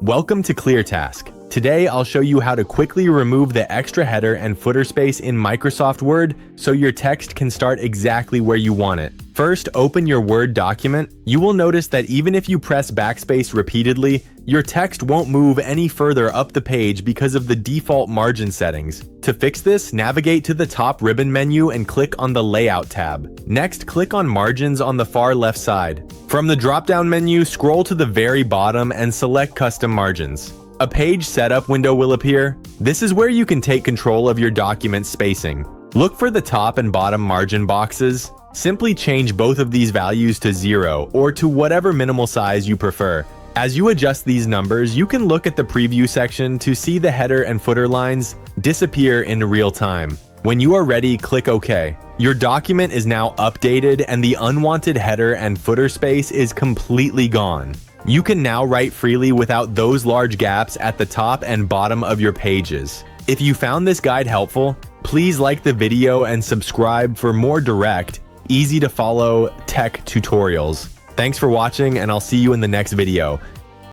Welcome to ClearTask. Today I'll show you how to quickly remove the extra header and footer space in Microsoft Word so your text can start exactly where you want it. First, open your Word document. You will notice that even if you press backspace repeatedly, your text won't move any further up the page because of the default margin settings. To fix this, navigate to the top ribbon menu and click on the Layout tab. Next, click on Margins on the far left side. From the drop-down menu, scroll to the very bottom and select Custom Margins. A page setup window will appear. This is where you can take control of your document spacing. Look for the top and bottom margin boxes. Simply change both of these values to 0 or to whatever minimal size you prefer. As you adjust these numbers, you can look at the preview section to see the header and footer lines disappear in real time. When you are ready, click OK. Your document is now updated and the unwanted header and footer space is completely gone. You can now write freely without those large gaps at the top and bottom of your pages. If you found this guide helpful, please like the video and subscribe for more direct, easy to follow tech tutorials. Thanks for watching, and I'll see you in the next video.